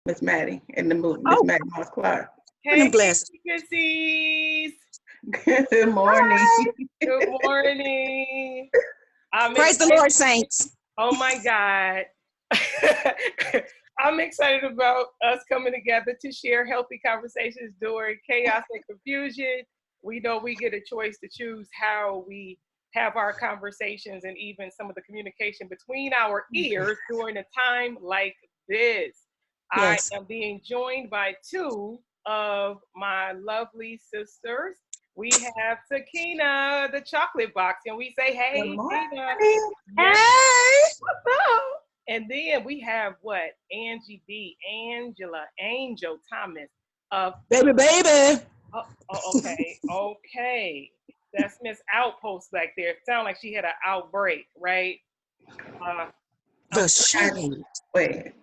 Miss Maddie in the movie, Miss Oh, Maddie Moss Clark. them Hey, glasses. Sissies. Good morning. Hi. Good morning. I'm Praise the excited. Lord, saints. Oh my God. I'm excited about us coming together to share healthy conversations during chaos and confusion. We know we get a choice to choose how we have our conversations and even some of the communication between our ears during a time like this. I Yes. am being joined by two of my lovely sisters. We have Sakina, the chocolate box, and we say, Good hey, Tina. morning. Yes. Hey. What's up? And then we have what? Angie B, Angela, Angel Thomas. Of Baby. okay. That's Miss Outpost back there. It sounds like she had an outbreak, right? Uh, The I'm shade. Wait.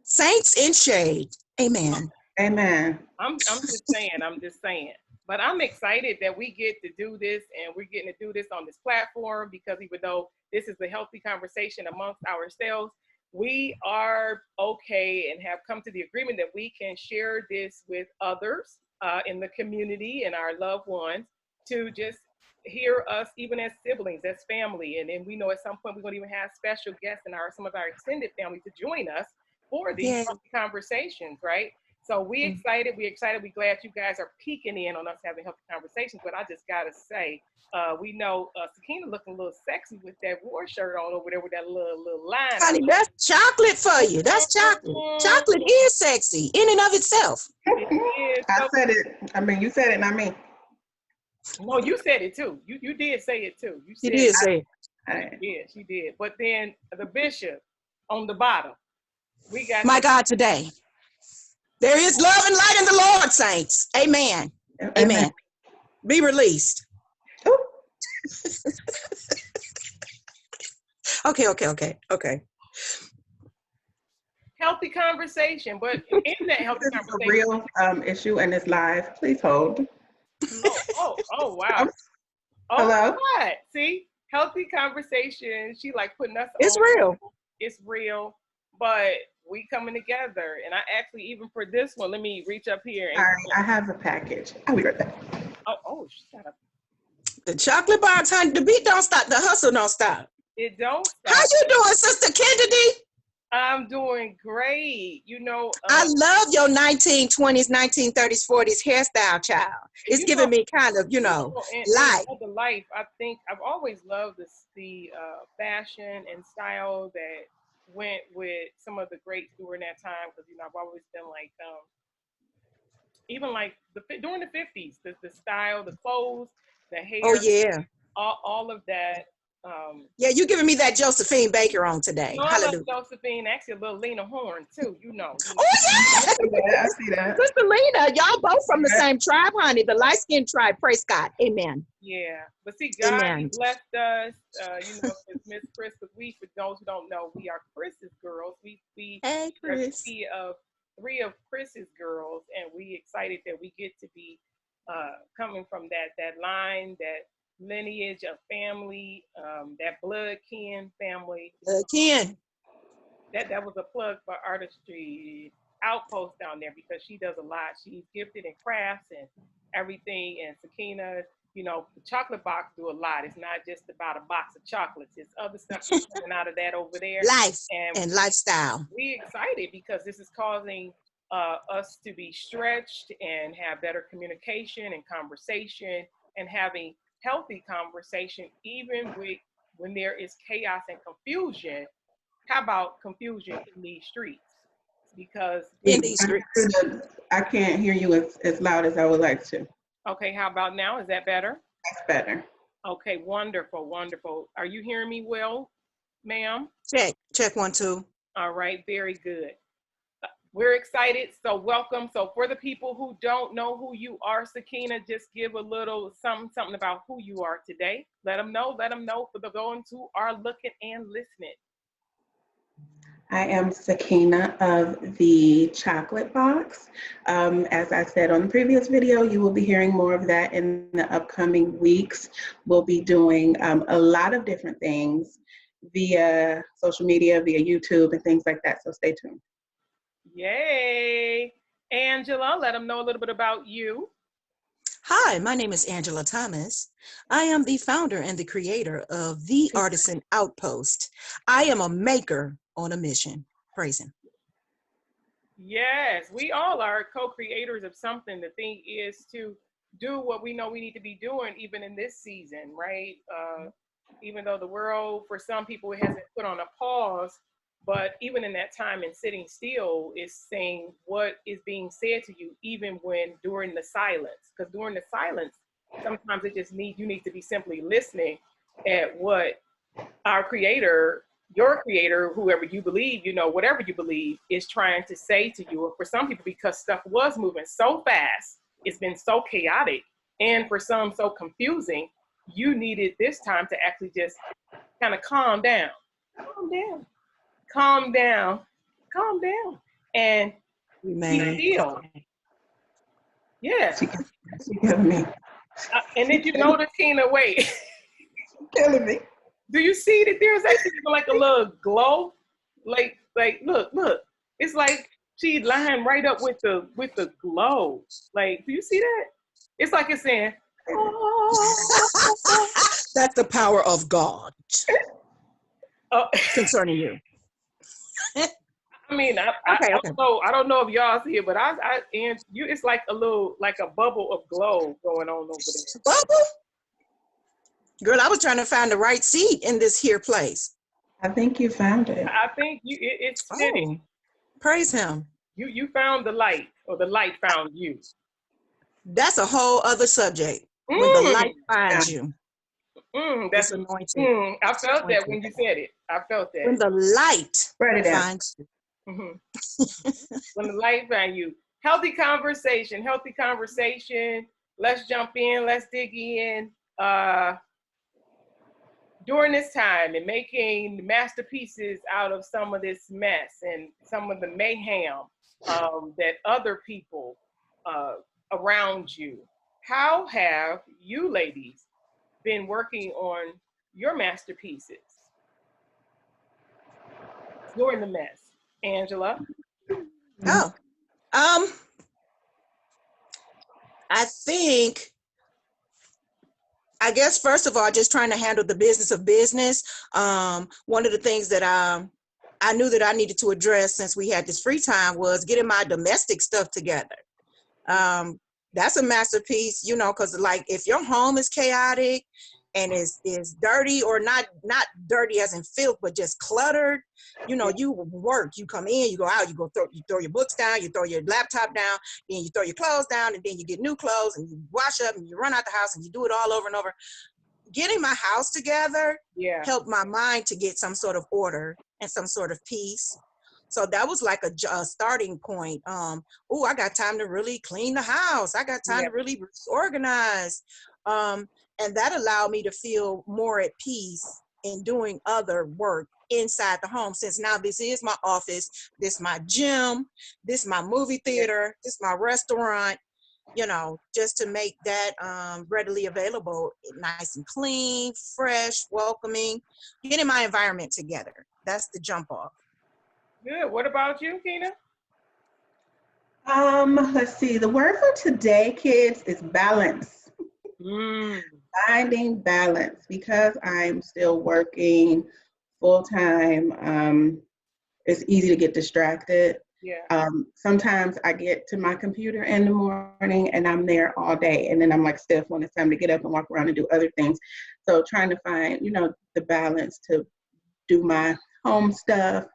Saints in shade. Amen. Amen. I'm just saying. But I'm excited that we get to do this and we're getting to do this on this platform because even though this is a healthy conversation amongst ourselves, we are okay and have come to the agreement that we can share this with others in the community and our loved ones to just hear us even as siblings, as family. And then we know at some point we're going to even have special guests and some of our extended family to join us for these Yeah. conversations, right? So we excited. We glad you guys are peeking in on us having healthy conversations. But I just gotta say, we know Sakina looking a little sexy with that war shirt on over there with that little line. Honey, that's chocolate for you. That's chocolate. Chocolate is sexy in and of itself. It is. I said it. I mean, you said it, not me. No, you said it too. You did say it too. You She said did say it. Yeah, she did. But then the bishop on the bottom, we got My God, today. There is love and light in the Lord, saints. Amen. Amen. Be released. Ooh. Okay. healthy conversation. But in that healthy This is a conversation, real issue and it's live. Please hold. oh wow. Oh, Hello? what? See, healthy conversation. She like putting us It's on. real. It's real, but we coming together. And I actually, even for this one, let me reach up here. And, Sorry, I have a package. I'll be right back. Shut up. The chocolate box, honey. The beat don't stop. The hustle don't stop. It don't stop. How you doing, Sister Kennedy? I'm doing great. You know, I love your 1920s, 1930s, 40s hairstyle, child. It's giving me kind of, life. The life. I think I've always loved the fashion and style that went with some of the greats during that time. Because I've always been like, even like during the 50s, the style, the clothes, the hair. Oh yeah. All of that. Yeah, you giving me that Josephine Baker on today. I Hallelujah. love Josephine, actually a little Lena Horne too, Oh yeah. I see that. Sister Lena, y'all both from the same tribe, honey. The light-skinned tribe. Praise God. Amen. Yeah, but see, God Amen. blessed us. It's Miss Chris. Because we, for those who don't know, we are Chris's girls. We Hey, are Chris. three of Chris's girls, and we excited that we get to be coming from that line, that lineage of family, that blood kin family. Ken. That was a plug for Artistry Outpost down there because she does a lot. She's gifted in crafts and everything. And Sakina, the chocolate box do a lot. It's not just about a box of chocolates. It's other stuff coming out of that over there. Life and lifestyle. We excited because this is causing us to be stretched and have better communication and conversation and having healthy conversation, even when there is chaos and confusion. How about confusion in these streets? Because in these streets. I can't hear you as loud as I would like to. Okay, how about now? Is that better? That's better. Okay, wonderful. Are you hearing me well, ma'am? Check 1 2. All right, very good. We're excited, so welcome. So for the people who don't know who you are, Sakina, just give a little something about who you are today. Let them know for the ones who are looking and listening. I am Sakina of the Chocolate Box. As I said on the previous video, you will be hearing more of that in the upcoming weeks. We'll be doing a lot of different things via social media, via YouTube, and things like that, so stay tuned. Yay. Angela, let them know a little bit about you. Hi, my name is Angela Thomas. I am the founder and the creator of The Artisan Outpost. I am a maker on a mission. Praise him. Yes, we all are co-creators of something. The thing is to do what we know we need to be doing, even in this season, right? Even though the world, for some people, it hasn't put on a pause, but even in that time and sitting still is saying what is being said to you, even when during the silence. Because during the silence, sometimes it just you need to be simply listening at what our creator, your creator, whoever you believe, whatever you believe, is trying to say to you. Or for some people, because stuff was moving so fast, it's been so chaotic, and for some so confusing, you needed this time to actually just kind of calm down, and be still. Yeah. She killing me. And then Tina, wait. Killing me. Do you see that there's actually like a little glow? Like look. It's like she lined right up with the glow. Like, do you see that? It's like it's saying, oh. That's the power of God concerning you. I mean, I don't know if y'all see it, but it's like a bubble of glow going on over there. Bubble? Girl, I was trying to find the right seat in this here place. I think you found it. I think it's fitting. Praise him. You found the light, or the light found you. That's a whole other subject. When the light finds you. That's anointing. I felt that when you said it. I felt that. When the light finds you. When the light finds you. Healthy conversation. Let's jump in. Let's dig in. During this time and making masterpieces out of some of this mess and some of the mayhem that other people around you. How have you ladies been working on your masterpieces during the mess? Angela? I guess, first of all, just trying to handle the business of business. One of the things that I knew that I needed to address since we had this free time was getting my domestic stuff together. That's a masterpiece, because like if your home is chaotic and is dirty, or not dirty as in filth, but just cluttered, you work, you come in, you go out, you throw your books down, you throw your laptop down, then you throw your clothes down, and then you get new clothes and you wash up and you run out the house and you do it all over and over. Getting my house together helped my mind to get some sort of order and some sort of peace. So that was like a starting point. I got time to really clean the house. I got time to really organize. And that allowed me to feel more at peace in doing other work inside the home, since now this is my office, this my gym, this my movie theater, this my restaurant, just to make that readily available, nice and clean, fresh, welcoming, getting my environment together. That's the jump off. Good. What about you, Kina? Let's see. The word for today, kids, is balance. Finding balance, because I'm still working full-time. It's easy to get distracted. Sometimes I get to my computer in the morning and I'm there all day, and then I'm like stiff when it's time to get up and walk around and do other things. So trying to find, the balance to do my home stuff,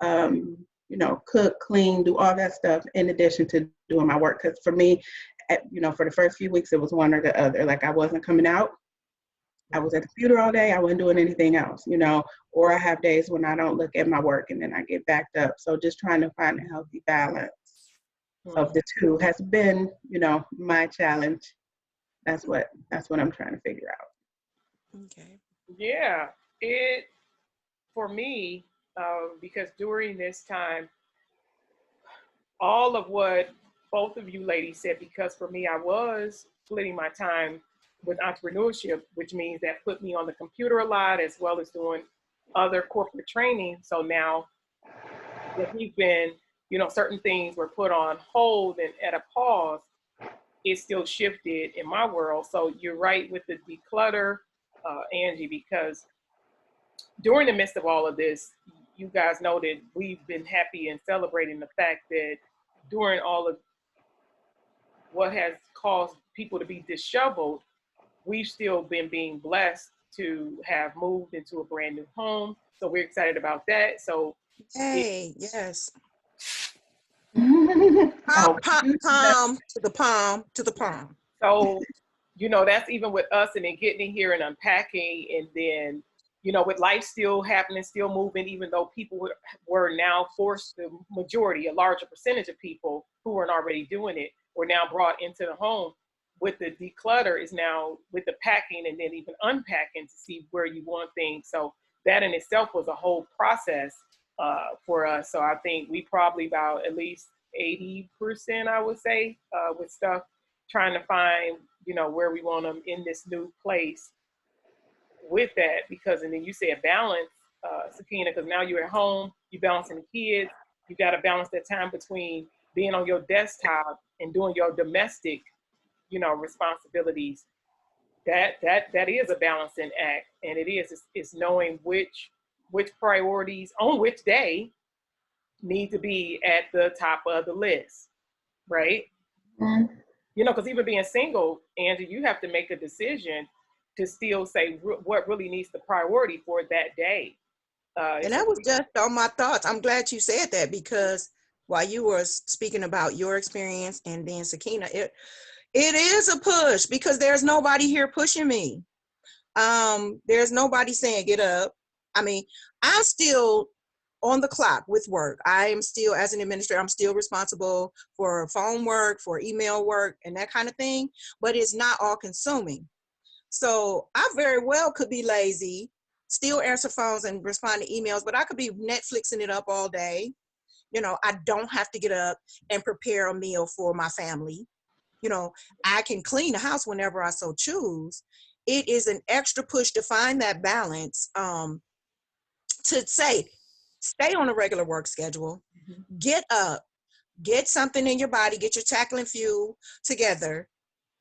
cook, clean, do all that stuff in addition to doing my work. Because for me, for the first few weeks, it was one or the other. Like I wasn't coming out. I was at the computer all day. I wasn't doing anything else, or I have days when I don't look at my work and then I get backed up. So just trying to find a healthy balance of the two has been, my challenge. That's what I'm trying to figure out. Okay. Yeah, for me, because during this time, all of what both of you ladies said, because for me, I was splitting my time with entrepreneurship, which means that put me on the computer a lot, as well as doing other corporate training. So now that we've been certain things were put on hold and at a pause, it still shifted in my world. So you're right with the declutter, Angie, because during the midst of all of this, you guys know that we've been happy and celebrating the fact that during all of what has caused people to be disheveled, we've still been being blessed to have moved into a brand new home. So we're excited about that. So Hey, yes. Oh, Palm to the palm to the palm. So, that's even with us and then getting in here and unpacking and then, with life still happening, still moving, even though people were now forced, the majority, a larger percentage of people who weren't already doing it were now brought into the home. With the declutter is now with the packing and then even unpacking to see where you want things. So that in itself was a whole process for us. So I think we probably about at least 80%, I would say, with stuff, trying to find, where we want them in this new place with that. Because, and then you said balance, Sakina, because now you're at home, you're balancing the kids, you got to balance that time between being on your desktop and doing your domestic, responsibilities. That is a balancing act, and it's knowing which priorities on which day need to be at the top of the list, right? Mhm. Because even being single, Angie, you have to make a decision to still say what really needs the priority for that day. And that was just on my thoughts. I'm glad you said that, because while you were speaking about your experience and then Sakina, it is a push, because there's nobody here pushing me. There's nobody saying get up. I mean, I'm still on the clock with work. I am still, as an administrator, I'm still responsible for phone work, for email work, and that kind of thing, but it's not all consuming. So I very well could be lazy, still answer phones and respond to emails, but I could be Netflixing it up all day. I don't have to get up and prepare a meal for my family. I can clean the house whenever I so choose. It is an extra push to find that balance, to say, stay on a regular work schedule, get up, get something in your body, get your tackling fuel together,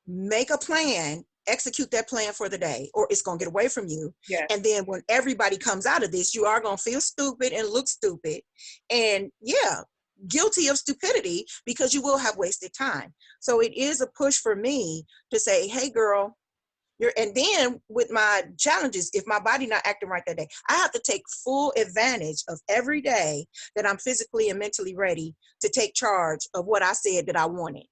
make a plan, execute that plan for the day, or it's going to get away from you. Yes. And then when everybody comes out of this, you are going to feel stupid and look stupid. And yeah, guilty of stupidity, because you will have wasted time. So it is a push for me to say, hey, girl, and then with my challenges, if my body not acting right that day, I have to take full advantage of every day that I'm physically and mentally ready to take charge of what I said that I wanted.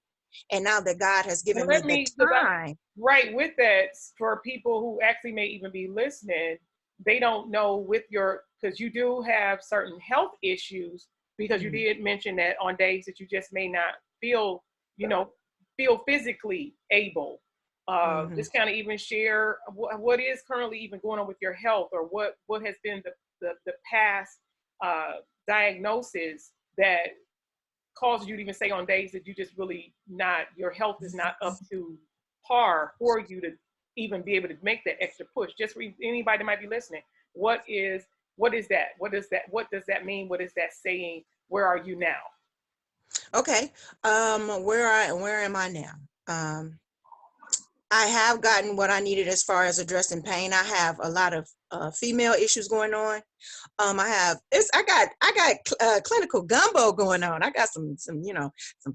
And now that God has given me the time. Right, with that, for people who actually may even be listening, they don't know because you do have certain health issues, because you did mention that on days that you just may not feel physically able. Just kind of even share what is currently even going on with your health, or what has been the past diagnosis that causes you to even say on days that you just really your health is not up to par for you to even be able to make that extra push. Just for anybody that might be listening, what is that? What does that mean? What is that saying? Where are you now? Okay. Where am I now? I have gotten what I needed as far as addressing pain. I have a lot of female issues going on. I got clinical gumbo going on. I got some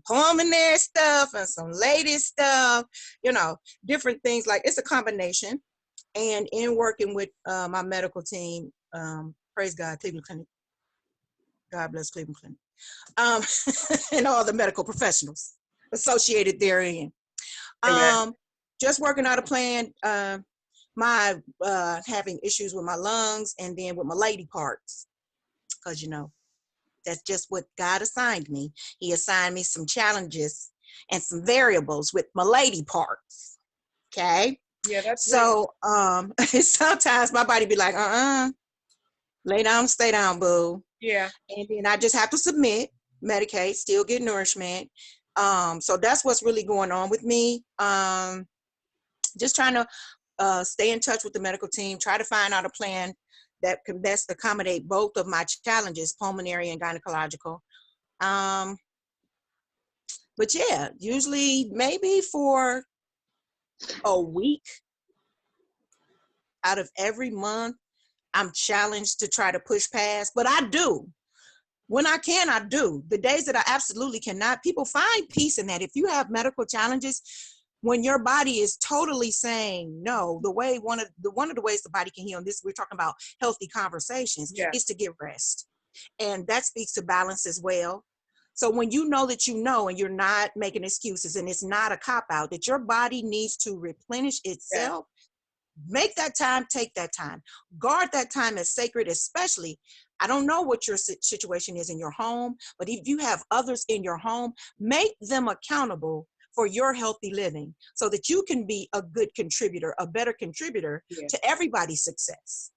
pulmonary stuff and some lady stuff, different things. Like, it's a combination. And in working with my medical team, praise God, Cleveland Clinic, God bless Cleveland Clinic, and all the medical professionals associated therein. Just working out a plan, my having issues with my lungs, and then with my lady parts, because that's just what God assigned me. He assigned me some challenges and some variables with my lady parts. Okay. Yeah, that's so sometimes my body be like, lay down, stay down, boo. Yeah. And then I just have to submit, medicate, still get nourishment. So that's what's really going on with me. Just trying to stay in touch with the medical team, try to find out a plan that can best accommodate both of my challenges, pulmonary and gynecological. But yeah, usually maybe for a week out of every month, I'm challenged to try to push past, but I do. When I can, I do. The days that I absolutely cannot, people find peace in that. If you have medical challenges, when your body is totally saying no, one of the ways the body can heal, and this we're talking about healthy conversations, Yeah. is to get rest. And that speaks to balance as well. So when you know that you know, and you're not making excuses, and it's not a cop-out, that your body needs to replenish itself, make that time, take that time. Guard that time as sacred, especially, I don't know what your situation is in your home, but if you have others in your home, make them accountable for your healthy living so that you can be a good contributor, a better contributor to everybody's success.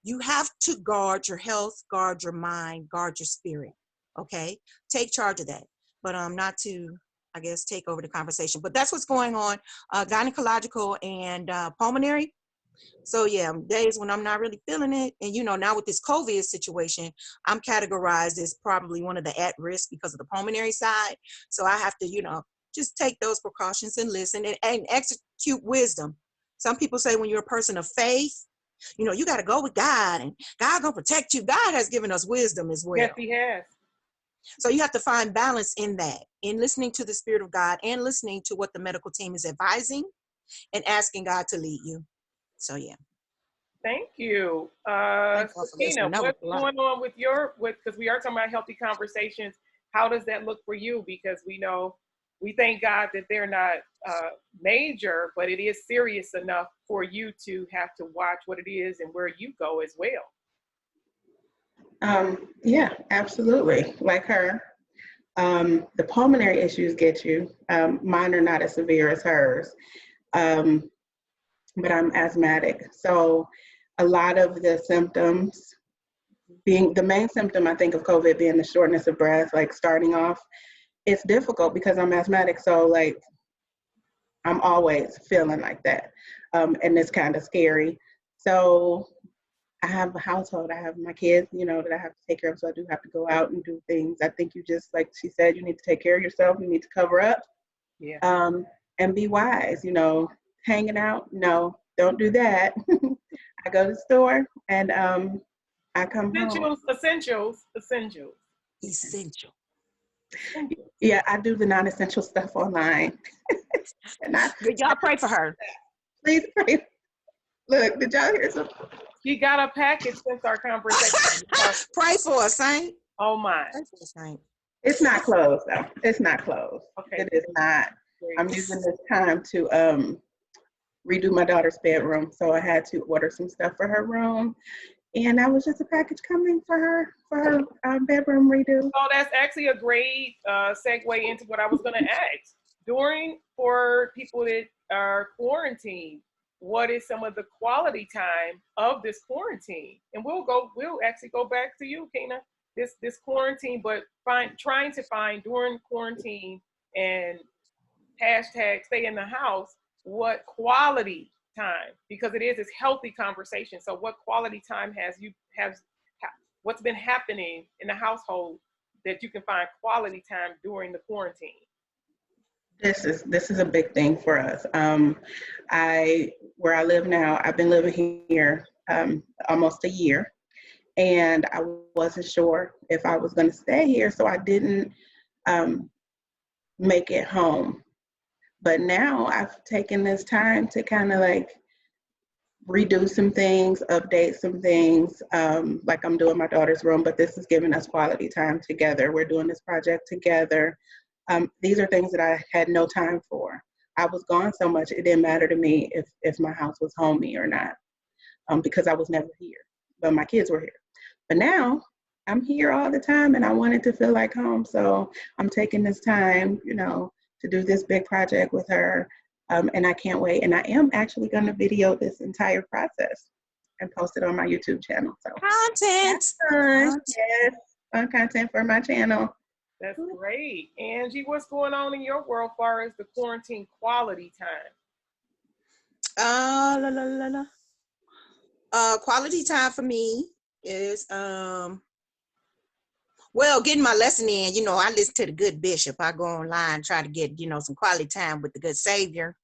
You have to guard your health, guard your mind, guard your spirit. Okay? Take charge of that. But not to, I guess, take over the conversation. But that's what's going on, gynecological and pulmonary. So yeah, days when I'm not really feeling it. And now with this COVID situation, I'm categorized as probably one of the at risk because of the pulmonary side. So I have to, just take those precautions and listen and execute wisdom. Some people say when you're a person of faith, you got to go with God and God gonna protect you. God has given us wisdom as well. Yes, he has. So you have to find balance in that, in listening to the Spirit of God and listening to what the medical team is advising and asking God to lead you. So yeah. Thank you. Thank you all for listening. Sakina, what's going on with because we are talking about healthy conversations. How does that look for you? Because we thank God that they're not major, but it is serious enough for you to have to watch what it is and where you go as well. Yeah, absolutely. Like her, the pulmonary issues get you. Mine are not as severe as hers, but I'm asthmatic. So a lot of the symptoms being the main symptom, I think, of COVID being the shortness of breath, like starting off, it's difficult because I'm asthmatic. So like, I'm always feeling like that. And it's kind of scary. So I have a household, I have my kids, that I have to take care of. So I do have to go out and do things. I think you just, like she said, you need to take care of yourself. You need to cover up. Yeah. And be wise, hanging out. No, don't do that. I go to the store and I come home. Essential. Yeah, I do the non-essential stuff online. And y'all pray for her. Please pray. Look, did y'all hear something? She got a package since our conversation. Pray for us, Saint. Oh my. Pray for us, Saint. It's not closed though. It's not closed. Okay. It is not. Great. I'm using this time to redo my daughter's bedroom. So I had to order some stuff for her room. And that was just a package coming for her bedroom redo. So that's actually a great segue into what I was going to ask. For people that are quarantined, what is some of the quality time of this quarantine? And we'll actually go back to you, Kina. This quarantine, but trying to find during quarantine and hashtag stay in the house, what quality time, because it is this healthy conversation. So what quality time what's been happening in the household that you can find quality time during the quarantine? This is a big thing for us. Where I live now, I've been living here almost a year, and I wasn't sure if I was going to stay here, so I didn't make it home. But now I've taken this time to kind of like redo some things, update some things, like I'm doing my daughter's room, but this is giving us quality time together. We're doing this project together. These are things that I had no time for. I was gone so much, it didn't matter to me if my house was homey or not, because I was never here, but my kids were here. But now I'm here all the time and I wanted to feel like home. So I'm taking this time, to do this big project with her. And I can't wait. And I am actually going to video this entire process and post it on my YouTube channel. So content. Yes, fun content for my channel. That's great. Angie, what's going on in your world as far as the quarantine quality time? Quality time for me is Well, getting my lesson in, you know, I listen to the good bishop. I go online, try to get, you know, some quality time with the good Savior.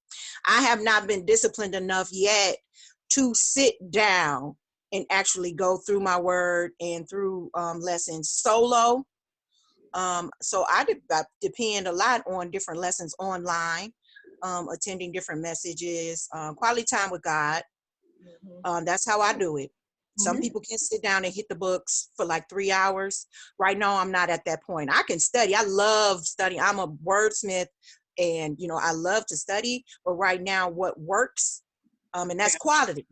I have not been disciplined enough yet to sit down and actually go through my word and through lessons solo. So I depend a lot on different lessons online, attending different messages, quality time with God. That's how I do it. Some people can sit down and hit the books for like 3 hours. Right now, I'm not at that point. I can study. I love studying. I'm a wordsmith and, you know, I love to study. But right now, what works, and that's quality.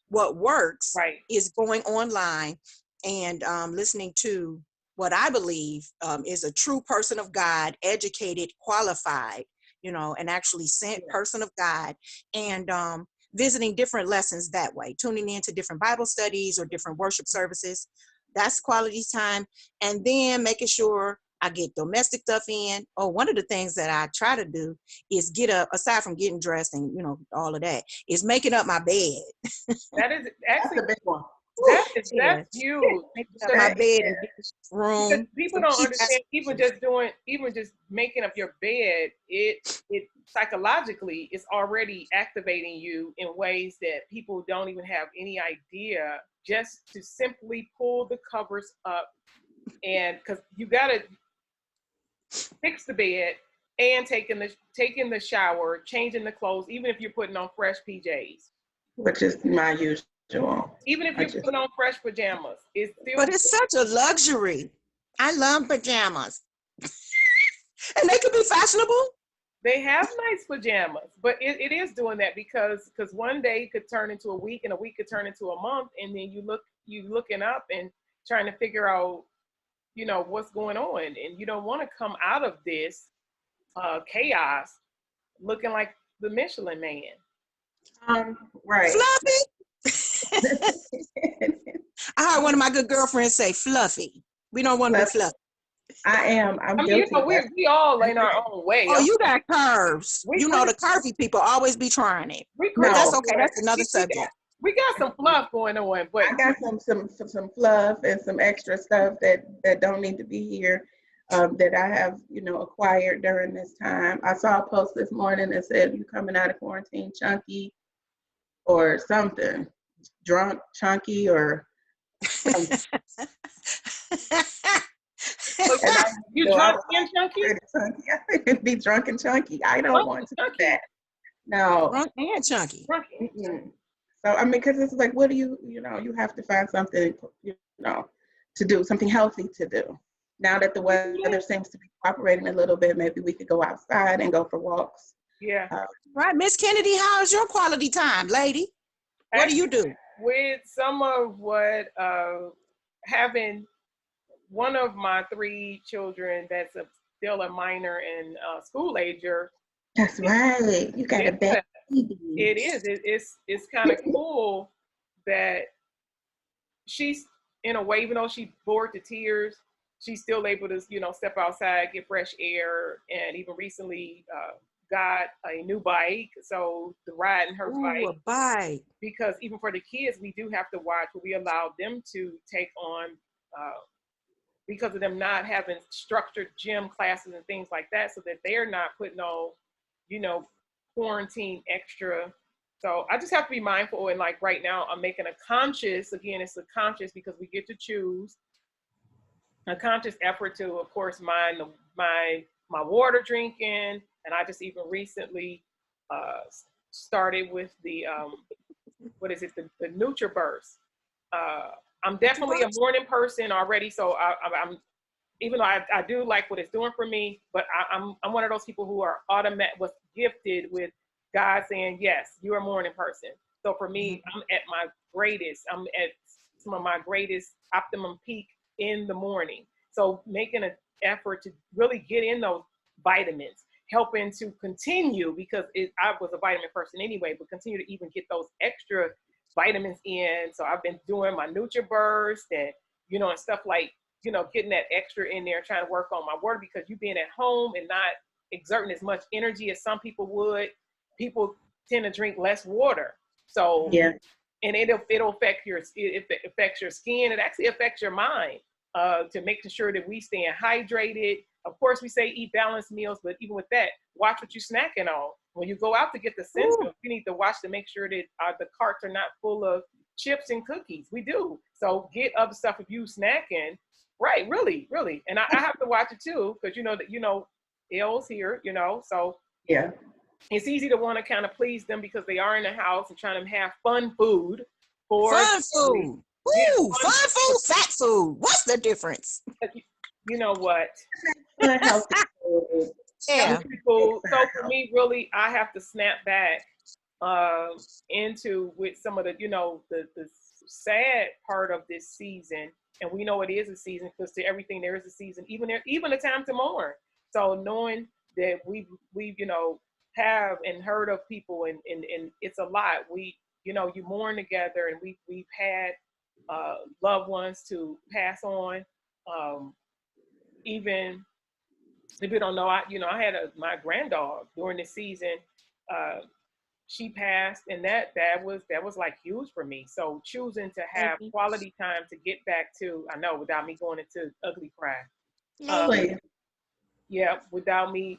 What works is going online and listening to what I believe is a true person of God, educated, qualified, you know, and actually sent person of God, and visiting different lessons that way, tuning into different Bible studies or different worship services. That's quality time. And then making sure I get domestic stuff in. Oh, one of the things that I try to do is get up, aside from getting dressed and, you know, all of that, is making up my bed. That is actually That's a big one. That's huge. Making up my bed and room. Because people don't understand, even just making up your bed, it psychologically is already activating you in ways that people don't even have any idea, just to simply pull the covers up. And because you gotta fix the bed and taking the shower, changing the clothes, even if you're putting on fresh PJs. Which is my usual. Even if you're putting on fresh pajamas, it's still. But it's such a luxury. I love pajamas. And they could be fashionable. They have nice pajamas, but it is doing that because one day could turn into a week and a week could turn into a month, and then you looking up and trying to figure out, you know, what's going on, and you don't want to come out of this chaos looking like the Michelin Man. Right. Fluffy. I heard one of my good girlfriends say fluffy. We don't want to be fluffy. I'm I mean, guilty. you know, we all in our own way. Oh, you got curves. You know, the curvy people always be trying it. But that's okay. That's another subject. We got some fluff going on, but I got some fluff and some extra stuff that don't need to be here, that I have, you know, acquired during this time. I saw a post this morning that said, "You coming out of quarantine chunky or something, drunk, chunky, or something." You drunk and chunky? I could be drunk and chunky. I don't want to do that. No. Drunk and chunky. Mm-hmm. So, I mean, because it's like, what do you know, you have to find something, you know, to do, something healthy to do. Now that the weather seems to be cooperating a little bit, maybe we could go outside and go for walks. Yeah. Right. Miss Kennedy, how's your quality time, lady? What do you do? With some of what, having one of my 3 children that's still a minor and school ager. That's right. You got a baby. It is. It's kind of cool that she's, in a way, even though she's bored to tears, she's still able to, you know, step outside, get fresh air, and even recently got a new bike. So the riding her bike. Because even for the kids, we do have to watch what we allow them to take on, because of them not having structured gym classes and things like that, so that they're not putting on, you know, quarantine extra. So I just have to be mindful. And like right now, I'm making a conscious, again, it's a conscious because we get to choose, a conscious effort to, of course, mind my water drinking. And I just even recently started with the, the NutriBurst. I'm definitely a morning person already. So I'm even though I do like what it's doing for me, but I'm one of those people who are was gifted with God saying, yes, you're a morning person. So for me, I'm at my greatest. I'm at some of my greatest optimum peak in the morning. So making an effort to really get in those vitamins, helping to continue, because I was a vitamin person anyway, but continue to even get those extra vitamins in. So I've been doing my NutriBurst and, you know, and stuff like, you know, getting that extra in there, trying to work on my water, because you being at home and not exerting as much energy as some people would, people tend to drink less water. So, yeah, and it affects your skin. It actually affects your mind. to making sure that we staying hydrated. Of course, we say eat balanced meals, but even with that, watch what you're snacking on. When you go out to get the essentials, you need to watch to make sure that the carts are not full of chips and cookies. We do. So get other stuff if you snacking. Right, really, really. And I have to watch it too, because L's here, so Yeah. it's easy to want to kind of please them because they are in the house and trying to have fun food. Fun food. Ooh, fun food, fat food. What's the difference? You know what? Healthy food. Yeah. Healthy food. So for me, really, I have to snap back into with some of the, the sad part of this season. And we know it is a season because to everything there is a season, even a time to mourn. So knowing that we have and heard of people and it's a lot. You mourn together, and we've had loved ones to pass on. Even if you don't know, I had my granddog during the season. She passed, and that was like huge for me. So choosing to have quality time to get back to, I know, without me going into ugly cry. Yeah, without me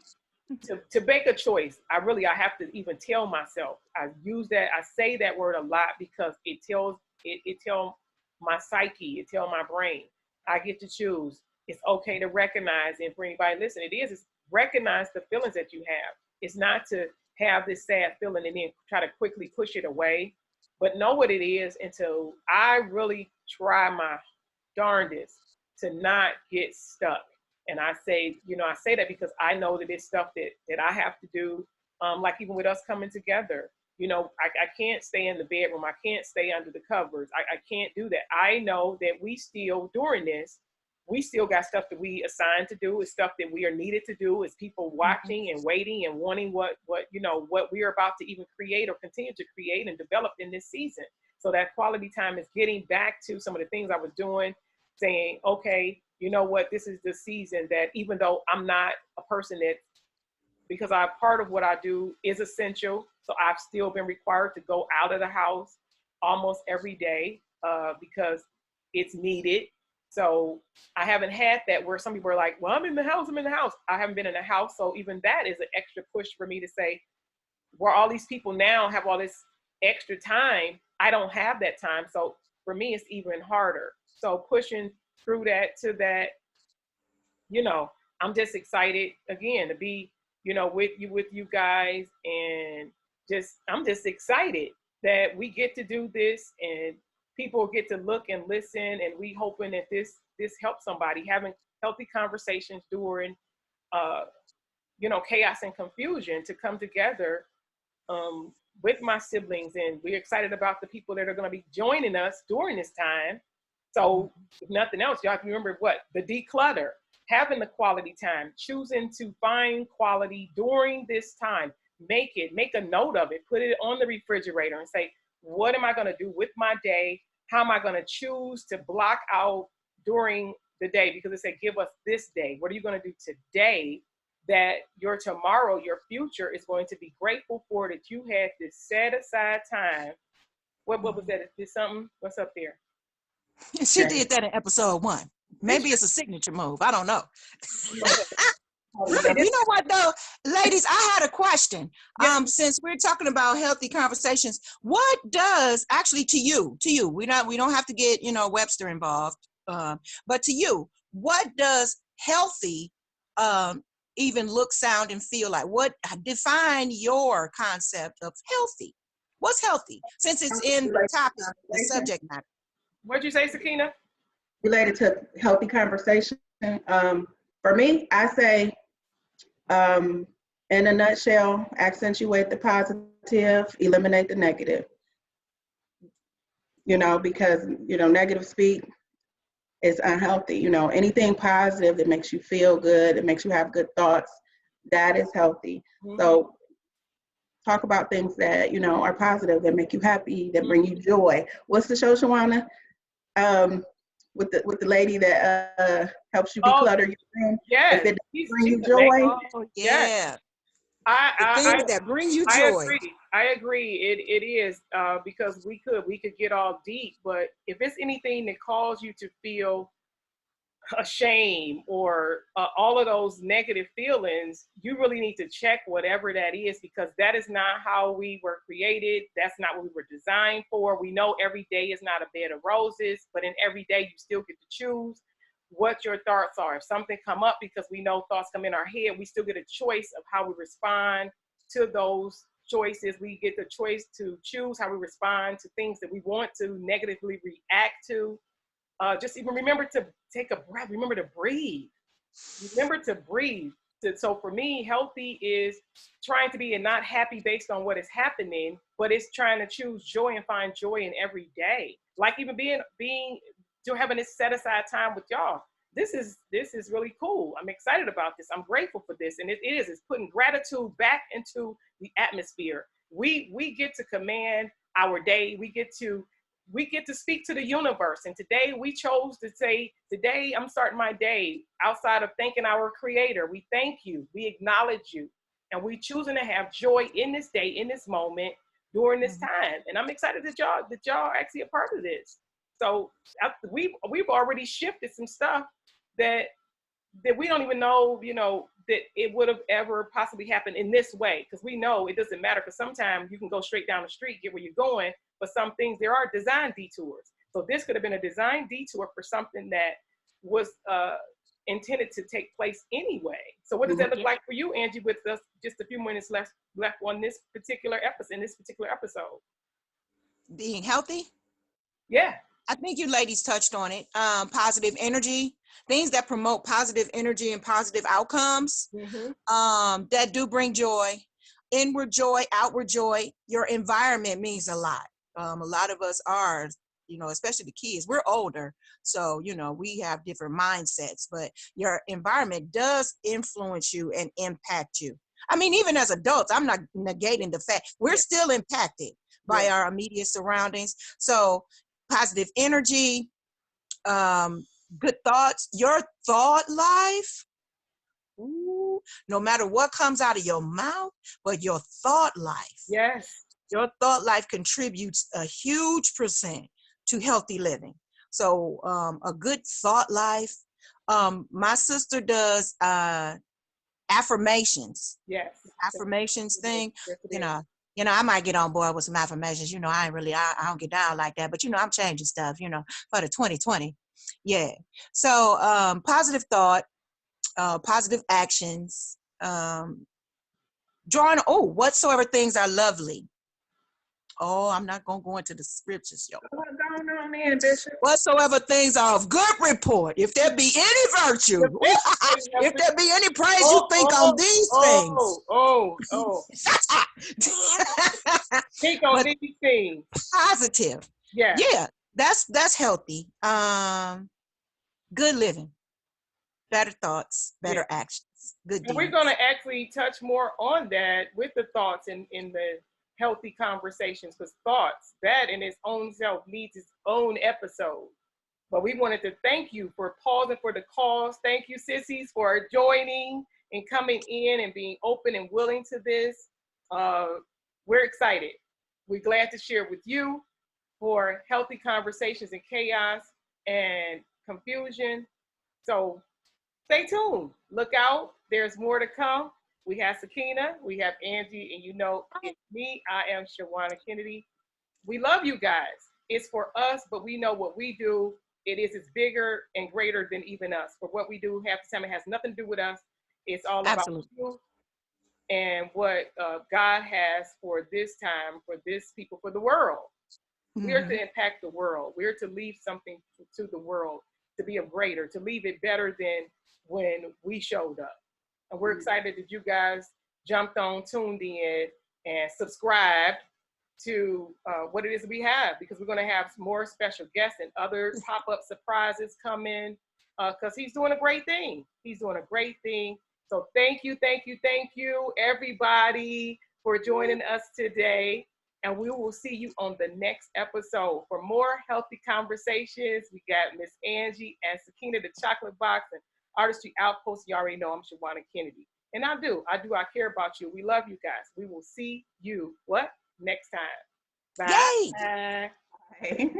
to make a choice. I have to even tell myself. I say that word a lot because it tells my psyche, it tells my brain, I get to choose. It's okay to recognize, and for anybody listening, it's recognize the feelings that you have. It's not to have this sad feeling and then try to quickly push it away, but know what it is until I really try my darndest to not get stuck. And I say that because I know that it's stuff that I have to do. Like even with us coming together, I can't stay in the bedroom. I can't stay under the covers. I can't do that. I know that we still, during this, we still got stuff that we assigned to do. It's stuff that we are needed to do. It's people watching and waiting and wanting what we're about to even create or continue to create and develop in this season. So that quality time is getting back to some of the things I was doing, saying, okay, you know what, this is the season that even though I'm not a person that, because part of what I do is essential, so I've still been required to go out of the house almost every day because it's needed. So I haven't had that where some people are like, well, I'm in the house. I haven't been in the house. So even that is an extra push for me to say, where all these people now have all this extra time, I don't have that time. So for me, it's even harder. So pushing through that to that, I'm just excited again to be, with you guys, and I'm just excited that we get to do this and people get to look and listen, and we hoping that this helps somebody having healthy conversations during, chaos and confusion, to come together with my siblings. And we're excited about the people that are going to be joining us during this time. So if nothing else, y'all can remember the declutter, having the quality time, choosing to find quality during this time, make a note of it, put it on the refrigerator and say, what am I going to do with my day? How am I going to choose to block out during the day? Because it said, give us this day. What are you going to do today that your tomorrow, your future is going to be grateful for, that you had this set aside time? What was that? Is something? What's up there? She did that in episode 1. Maybe it's a signature move. I don't know. You know what though, ladies, I had a question. Since we're talking about healthy conversations, what does actually to you, we don't have to get, Webster involved, but to you, what does healthy even look, sound, and feel like? What define your concept of healthy? What's healthy? Since it's in the topic, the subject matter. What'd you say, Sakina? Related to healthy conversation. For me, I say, in a nutshell, accentuate the positive, eliminate the negative. Because, negative speak is unhealthy. Anything positive that makes you feel good, that makes you have good thoughts, that is healthy. Mm-hmm. So talk about things that, are positive, that make you happy, that bring you joy. What's the show, Shawana? With the lady that helps you declutter your room. Yes. If it brings you joy. Yeah. The things that bring you joy. I agree. It is because we could get all deep, but if it's anything that calls you to feel a shame or all of those negative feelings, you really need to check whatever that is, because that is not how we were created. That's not what we were designed for. We know every day is not a bed of roses, but in every day you still get to choose what your thoughts are. If something come up, because we know thoughts come in our head, we still get a choice of how we respond to those choices. We get the choice to choose how we respond to things that we want to negatively react to. Just even remember to take a breath. Remember to breathe. Remember to breathe. So for me, healthy is trying to be and not happy based on what is happening, but it's trying to choose joy and find joy in every day. Like even having this set aside time with y'all. This is really cool. I'm excited about this. I'm grateful for this, and it's putting gratitude back into the atmosphere. We get to command our day. We get to speak to the universe. And today we chose to say, today I'm starting my day outside of thanking our creator. We thank you, we acknowledge you, and we choosing to have joy in this day, in this moment, during this time. And I'm excited that y'all are actually a part of this. So we've already shifted some stuff that we don't even know, that it would have ever possibly happened in this way. Because we know it doesn't matter, because sometimes you can go straight down the street, get where you're going, but some things, there are design detours. So this could have been a design detour for something that was intended to take place anyway. So what does that look like for you, Angie, with us just a few minutes left on this particular episode? Being healthy? Yeah. I think you ladies touched on it. Positive energy, things that promote positive energy and positive outcomes, that do bring joy, inward joy, outward joy. Your environment means a lot. A lot of us are, especially the kids, we're older. So, we have different mindsets, but your environment does influence you and impact you. I mean, even as adults, I'm not negating the fact we're still impacted by our immediate surroundings. So positive energy, good thoughts, your thought life. Ooh, no matter what comes out of your mouth, but your thought life. Yes. Your thought life contributes a huge percent to healthy living. So a good thought life. My sister does affirmations. Yes. Affirmations thing. Yes, I might get on board with some affirmations. I don't get down like that, but I'm changing stuff, for the 2020. Yeah. So positive thought, positive actions, whatsoever things are lovely. Oh, I'm not going to go into the scriptures, yo. What's going on, man, Bishop? Whatsoever things are of good report, if there be any virtue, if there be any praise, you think on these things. Think on these things. Positive. Yeah, that's healthy. Good living, better thoughts, better actions, good deeds. And we're going to actually touch more on that with the thoughts in the healthy conversations, because thoughts, that in its own self needs its own episode. But we wanted to thank you for pausing for the cause. Thank you, sissies, for joining and coming in and being open and willing to this. We're excited. We're glad to share with you for healthy conversations in chaos and confusion. So stay tuned. Look out. There's more to come. We have Sakina, we have Angie, and it's me. I am Shawana Kennedy. We love you guys. It's for us, but we know what we do. It's bigger and greater than even us. For what we do, half the time it has nothing to do with us. It's all about you and what God has for this time, for this people, for the world. We're to impact the world. We're to leave something to the world, to be a greater, to leave it better than when we showed up. And we're excited that you guys jumped on, tuned in, and subscribed to what it is we have, because we're going to have more special guests and other pop-up surprises coming, because he's doing a great thing. He's doing a great thing. So thank you, everybody, for joining us today. And we will see you on the next episode. For more healthy conversations, we got Miss Angie and Sakina, the Chocolate Box, and Artistry Outpost. You already know I'm Shawana Kennedy. And I care about you. We love you guys. We will see you, next time. Bye. Yay. Bye.